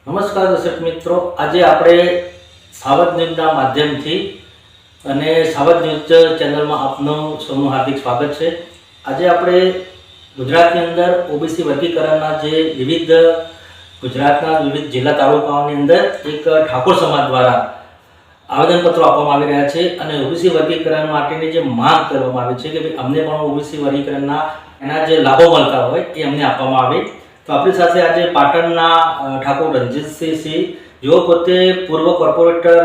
નમસ્કાર દર્શક મિત્રો, આજે આપણે સાવધ ન્યૂઝના માધ્યમથી અને સાવધ ન્યૂઝ ચેનલમાં આપનું સૌનું હાર્દિક સ્વાગત છે. આજે આપણે ગુજરાતની અંદર ઓબીસી વર્ગીકરણના જે ગુજરાતના વિવિધ જિલ્લા તાલુકાઓની અંદર એક ઠાકોર સમાજ દ્વારા આવેદનપત્રો આપવામાં આવી રહ્યા છે અને ઓબીસી વર્ગીકરણ માટેની જે માંગ કરવામાં આવી છે કે ભાઈ અમને પણ ઓબીસી વર્ગીકરણના એના જે લાભો મળતા હોય એ અમને આપવામાં આવે. તો આપણી સાથે આજે પાટણના ઠાકોર રણજીતસિંહ, જેઓ પોતે પૂર્વ કોર્પોરેટર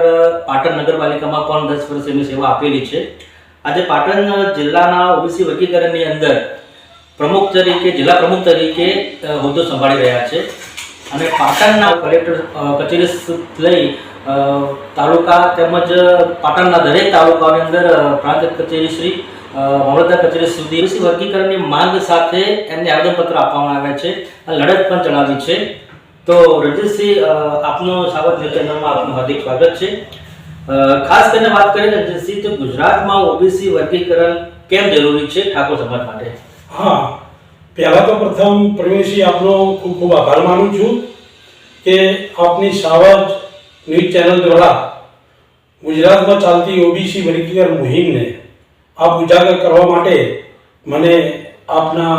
પાટણ નગરપાલિકામાં પણ 10 વર્ષ એમની સેવા આપેલી છે. આજે પાટણ જિલ્લાના ઓબીસી વર્ગીકરણની અંદર જિલ્લા પ્રમુખ તરીકે હોદ્દો સંભાળી રહ્યા છે અને પાટણના કલેક્ટર કચેરી લઈ તાલુકા તેમજ પાટણના દરેક તાલુકાઓની અંદર પ્રાંત કચેરી શ્રી મામલતદાર કચેરી સુધી ઓબીસી વર્ગીકરણની માંગ સાથે એમને આવેદનપત્ર આપવામાં આવ્યા છે અને લડત પણ ચલાવી છે. તો રણજીતસિંહ, આપનું સાવધ ન્યૂઝ ચેનલમાં આપનું હાર્દિક સ્વાગત છે. ખાસ કરીને વાત કરીએ રણજીતસિંહ, તો ગુજરાતમાં ઓબીસી વર્ગીકરણ કેમ જરૂરી છે ઠાકોર સમાજ માટે? હા, પહેલા તો પ્રથમ પ્રવીણસિંહ આપનો ખૂબ ખૂબ આભાર માનું છું કે આપની સાવધ ન્યૂઝ ચેનલ દ્વારા ગુજરાતમાં ચાલતી ઓબીસી વર્ગીકરણ મુહિમને આપ ઉજાગર કરવા માટે મને આપના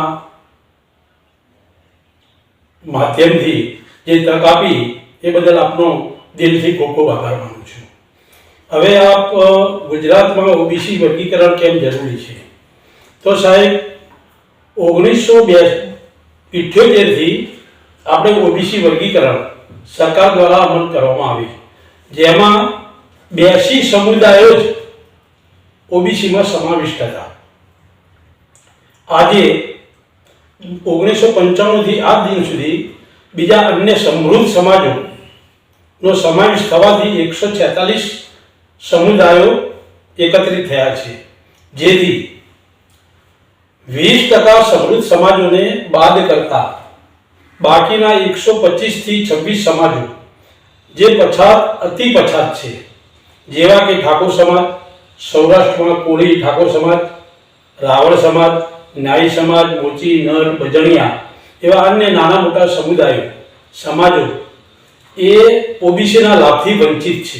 માધ્યમથી જે તક આપી એ બદલ આપનો દિલથી ખૂબ ખૂબ આભાર માનું છું. હવે આપ ગુજરાતમાં ઓબીસી વર્ગીકરણ કેમ જરૂરી છે, તો સાહેબ 1978 થી આપણે ઓબીસી વર્ગીકરણ સરકાર દ્વારા અમલ કરવામાં આવી, જેમાં 82 સમુદાયો જ ઓબીસીમાં સમાવિષ્ટ હતા. આજે 1995 થી આજ દિન સુધી બીજા અન્ય સમૃદ્ધ સમાજોનો સમાવેશ થવાથી 146 સમુદાયો એકત્રિત થયા છે, જેથી 20% સમૃદ્ધ સમાજોને બાદ કરતા બાકીના 125 થી 26 સમાજો જે અતિ પછાત છે, જેવા કે ઠાકોર સમાજ, સૌરાષ્ટ્રમાં કોળી ઠાકોર સમાજ, રાવળ સમાજ, નાઈ સમાજ, મોચી, નર, ભજણિયા એવા અન્ય નાના મોટા સમાજો એ ઓબીસીના લાભથી વંચિત છે.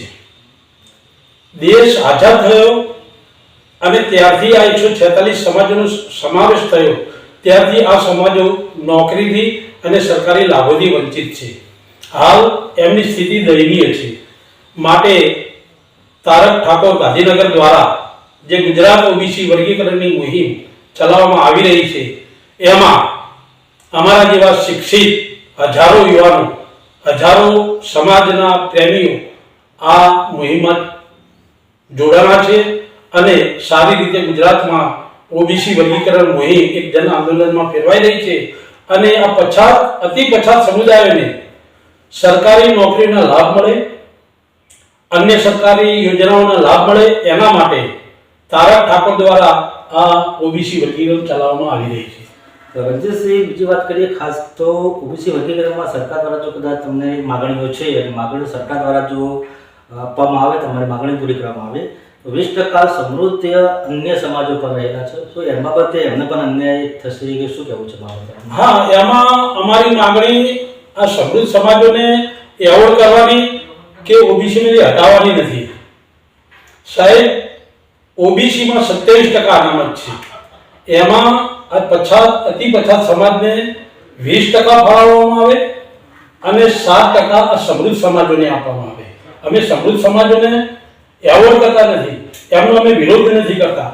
દેશ આઝાદ થયો અને ત્યારથી આ 146 સમાજોનો સમાવેશ થયો ત્યારથી આ સમાજો નોકરીથી અને સરકારી લાભોથી વંચિત છે. હાલ એમની સ્થિતિ દયનીય છે. માટે તારક ઠાકોર ગાંધીનગર દ્વારા જે ગુજરાત ઓબીસી વર્ગીકરણની મુહિમ ચલાવવામાં આવી રહી છે, એમાં અમારા જેવા શિક્ષિત હજારો યુવાનો, હજારો સમાજના પ્રેમીઓ આ મુહિમમાં જોડાણા છે અને સારી રીતે ગુજરાતમાં ઓબીસી વર્ગીકરણ મુહિમ એક જન આંદોલનમાં ફેરવાઈ રહી છે અને આ અતિ પછાત સમુદાયોને સરકારી નોકરીના લાભ મળે, અન્ય સરકારી યોજનાઓના લાભ મળે, એના માટે તારક ઠાકોર દ્વારા આ ઓબીસી વર્ગીકરણ ચલાવવામાં આવી રહી છે. રણજીતસિંહ, બીજી વાત કરીએ ખાસ તો ઓબીસી વર્ગીકરણમાં સરકાર દ્વારા જો કદાચ તમને માગણીઓ છે અને માગણીઓ સરકાર દ્વારા જો આપવામાં આવે, તમારી માગણી પૂરી કરવામાં આવે તો 20% સમૃદ્ધ અન્ય સમાજો પર રહેલા છે, તો એમ બાબતે એમને પણ અન્યાય થશે કે શું કહેવું છે બાબતે? હા, એમાં અમારી માગણી આ સમૃદ્ધ સમાજોને એવોર્ડ કરવાની કે ઓબીસીમાંથી હટાવવાની નથી. સાહેબ, ઓબીસીમાં 27% અનામત છે, એમાં આ અતિ પછાત સમાજને 20% ફાળવવામાં આવે અને 7% આ સમૃદ્ધ સમાજોને આપવામાં આવે. અમે સમૃદ્ધ સમાજોને એવોર્ડ કરતા નથી, એમનો અમે વિરોધ નથી કરતા,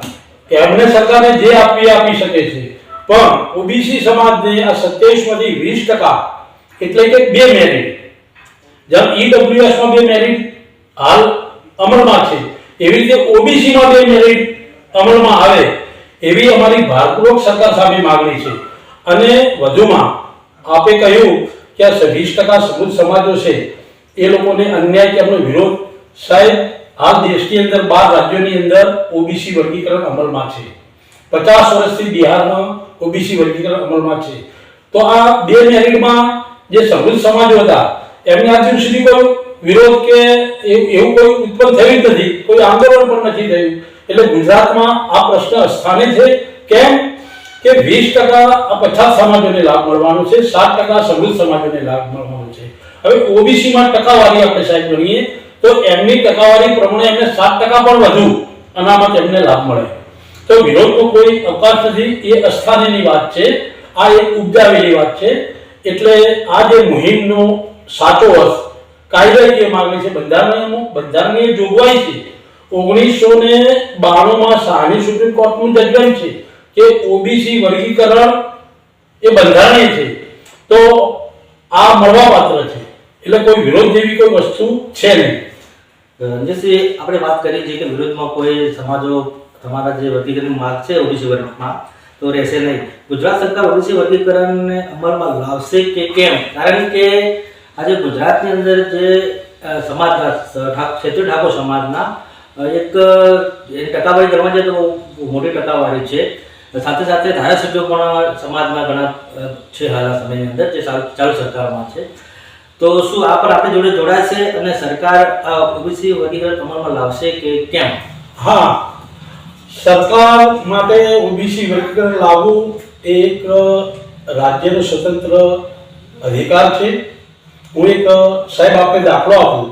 એમને સરકારે જે આપી શકે છે, પણ ઓબીસી સમાજને આ 27 માંથી 20% એટલે કે 2 મેરિટ, જેમ ઈડબ્લ્યુએસમાં 2 મેરિટ હાલ અમલમાં છે, એવી રીતે ઓબીસીમાં 2 મેરિટ અમલમાં આવે એવી અમારી ભારપૂર્વક સરકાર સામે માગણી છે. અને વધુમાં આપે કહ્યું કે આ 20% સમૃદ્ધ સમાજો છે એ લોકોને અન્યાય કે એમનો વિરોધ, સાહેબ હાલ દેશની અંદર 12 રાજ્યોની અંદર ઓબીસી વર્ગીકરણ અમલમાં છે. 50 વર્ષથી બિહારમાં ઓબીસી વર્ગીકરણ અમલમાં છે. તો આ 2 મેરિટમાં જે સમૃદ્ધ સમાજો હતા એમને આજ સુધી કોઈ વિરોધ કે એવું કોઈ ઉત્પન્ન થયું જ નથી, કોઈ આંદોલન પણ નથી થયું. એટલે ગુજરાતમાં આ પ્રશ્ન સ્થાને છે. કેમ કે 20% આ પછાત સમાજોને લાભ મળવાનો છે, 7% સમૃદ્ધ સમાજોને લાભ મળવાનો છે. હવે ઓબીસી માં ટકાવારી આપણે સાહેબ ગણીએ તો એમની ટકાવારી પ્રમાણે એમને 7% પણ વધુ અનામત એમને લાભ મળે. તો વિરોધનો કોઈ અવકાશ નથી. એ અસ્થાનેની વાત છે, આ એક ઉપજાવેલી વાત છે. એટલે આ જે મુહિમનો સાચો અર્થ કાયદાકીય માગણી છે, બંધારણીય જોગવાઈ છે. 1992 માં શાહની સુપ્રીમ કોર્ટનું જજમેન્ટ છે કે ઓબીસી વર્ગીકરણ એ બંધારણીય છે, તો આ મળવાપાત્ર છે. એટલે કોઈ વિરોધ જેવી કોઈ વસ્તુ છે નહીં. રંજનસિંહ, આપણે વાત કરી છે કે વિરોધમાં કોઈ સમાજો તમારા જે વર્ગીકરણની માંગ છે ઓબીસી વર્ગમાં તો રહેશે નહીં. ગુજરાત સરકાર ઓબીસી વર્ગીકરણને અમલમાં લાવશે કે કેમ? કારણ કે આજે ગુજરાતની અંદર જે સમાજના ક્ષત્રિય ઠાકોર સમાજના એક ટકાવારી કરવા જાય તો મોટી ટકાવારી છે. સાથે સાથે ધારાસભ્યો પણ સમાજના ઘણા છે હાલના સમયની અંદર જે ચાલુ સરકારમાં છે. તો શું આ પર આપણી જોડે જોડાશે અને સરકાર ઓબીસી વર્ગીકરણ અમલમાં લાવશે કે કેમ? હા, સરકાર માટે ઓબીસી વર્ગીકરણ લાવવું એ એક રાજ્યનો સ્વતંત્ર અધિકાર છે. હું એક સાહેબ આપણે દાખલો આપું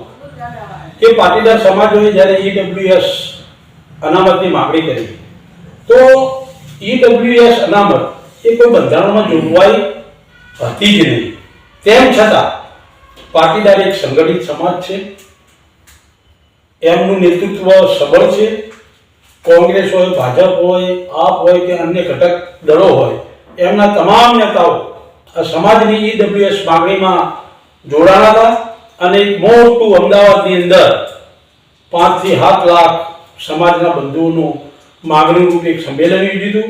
કે પાટીદાર સમાજોએ જ્યારે ઈડબ્લ્યુએસ અનામતની માગણી કરી તો ઈડબ્લ્યુએસ અનામત એ કોઈ બંધારણમાં જોગવાઈ હતી જ નહીં. તેમ છતાં પાટીદાર એક સંગઠિત સમાજ છે, એમનું નેતૃત્વ સબળ છે. કોંગ્રેસ હોય, ભાજપ હોય, આપ હોય કે અન્ય ઘટક દળો હોય, એમના તમામ નેતાઓ આ સમાજની ઈડબ્લ્યુએસ માગણીમાં જોડાણા હતા અને એક મોટું અમદાવાદની અંદર 5 થી 7 લાખ સમાજના બંધુઓનું માગણીનું એક સંમેલન યોજ્યું હતું.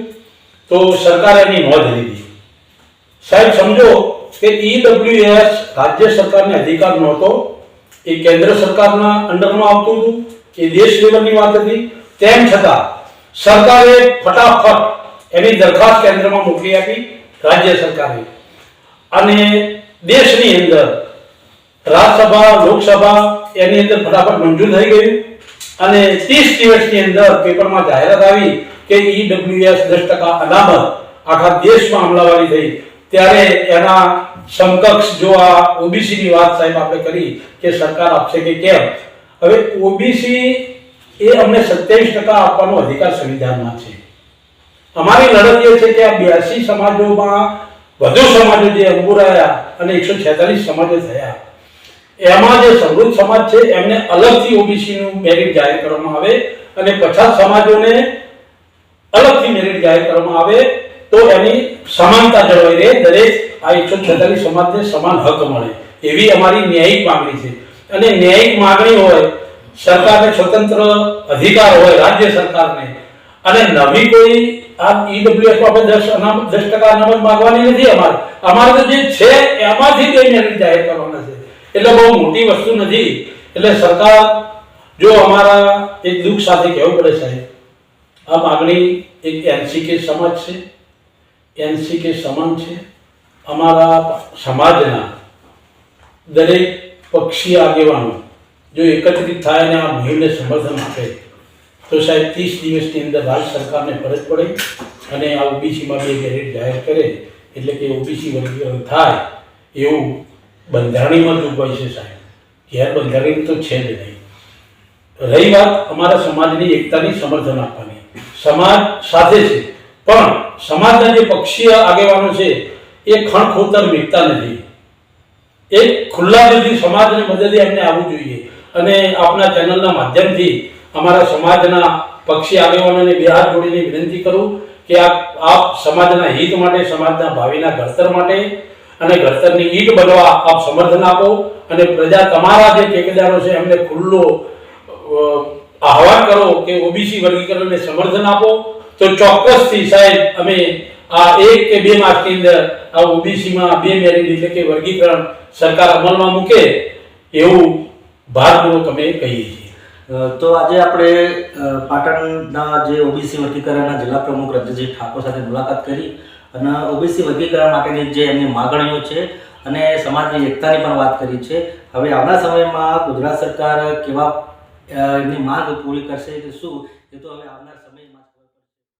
તો સરકારે એની નોંધ લીધી. સાહેબ સમજો કે ઈડબ્લ્યુએસ રાજ્ય સરકારને અધિકાર નહોતો, એ કેન્દ્ર સરકારના અંડરમાં આવતું હતું, એ દેશ લેવલની વાત હતી. તેમ છતાં સરકારે ફટાફટ એની દરખાસ્ત કેન્દ્રમાં મોકલી આપી રાજ્ય સરકારે, અને દેશની અંદર રાજ્યસભા, લોકસભા એની અંદર ફટાફટ મંજૂર થઈ ગયું અને 30 દિવસની અંદર પેપરમાં જાહેરાત આવી કે ઈડબ્લ્યુએસ 10% અનામત આખા દેશમાં અમલવારી થઈ. ત્યારે એના સમકક્ષ જો આ ઓબીસીની વાત સાહેબ આપણે કરી કે સરકાર આપશે કે કેમ, હવે ઓબીસી એ અમને 27% આપવાનો અધિકાર સંવિધાનમાં છે. અમારી લડત એ છે કે આ 82 સમાજોમાં વધુ સમાજો જે અંબુરાયા અને 146 સમાજો થયા, એમાં જે સમૃદ્ધ સમાજ છે એમને અલગથી ઓબીસી નું મેરિટ જાહેર કરવામાં આવે અને પછાત સમાજોને અલગથી મેરિટ જાહેર કરવામાં આવે તો એની સમાનતા જળવાઈ રહે. દરેક આ 146 સમાજને સમાન હક મળે એવી અમારી ન્યાયિક માંગણી છે. અને ન્યાયિક માંગણી હોય, સરકારને સ્વતંત્ર અધિકાર હોય રાજ્ય સરકારને, અને નવી કોઈ આ ઈડબ્લ્યુએસ બાબત 10% અનામત માંગવાની નથી. અમારે તો જે છે એમાંથી કઈ મેરિટ જાહેર કરવાના છે. એટલે બહુ મોટી વસ્તુ નથી. એટલે સરકાર જો અમારા એક દુઃખ સાથે કહેવું પડે સાહેબ, આ માંગણી એક એનસીકે સમાજ છે, એનસીકે સમાન છે. અમારા સમાજના દરેક પક્ષીય આગેવાનો જો એકત્રિત થાય અને આ મુહિમને સમર્થન આપે તો સાહેબ 30 દિવસની અંદર રાજ્ય સરકારને ફરજ પડે અને આ ઓબીસીમાં 2 મેરિટ જાહેર કરે એટલે કે ઓબીસી વર્ગીકરણ થાય એવું બંધારણીમાં જોગવાઈ છે સાહેબ. ગેરબંધારણીય તો છે જ નહીં. રહી વાત અમારા સમાજની એકતાની સમર્થન આપવાની, સમાજ સાથે છે, પણ સમાજના જે પક્ષીય આગેવાનો છે એ ખણખોતર મીટતા નથી. એક ખુલ્લા દિલથી સમાજની મદદે એમને આવવું જોઈએ. અને આપના ચેનલના માધ્યમથી અમારા સમાજના પક્ષી આગેવાનોને 2 હાથ જોડીને વિનંતી કરું કે આપ સમાજના હિત માટે, સમાજના ભાવિના ઘડતર માટે અને ઘડતરની ઈંટ બનવા આપ સમર્થન આપો. અને પ્રજા તમારા જે ટેકેદારો છે એમને ખુલ્લો આહવાન કરો કે ઓબીસી વર્ગીકરણને સમર્થન આપો. તો ચોક્કસથી સાહેબ અમે આ 1 કે 2 માસની અંદર આ ઓબીસીમાં 2 મેરિટ એટલે કે વર્ગીકરણ સરકાર અમલમાં મૂકે એવું ભારપૂર્વક અમે કહીએ છીએ. તો આજે આપણે પાટણના જે ઓબીસી વર્ગીકરણના જિલ્લા પ્રમુખ રંજનસિંહ ઠાકોર સાથે મુલાકાત કરી અને ઓબીસી વર્ગીકરણ માટેની જે એમની માગણીઓ છે અને સમાજની એકતાની પણ વાત કરી છે. હવે આવનાર સમયમાં ગુજરાત સરકાર કેવા એમની માંગ પૂરી કરશે કે શું, એ તો હવે આવનાર સમયમાં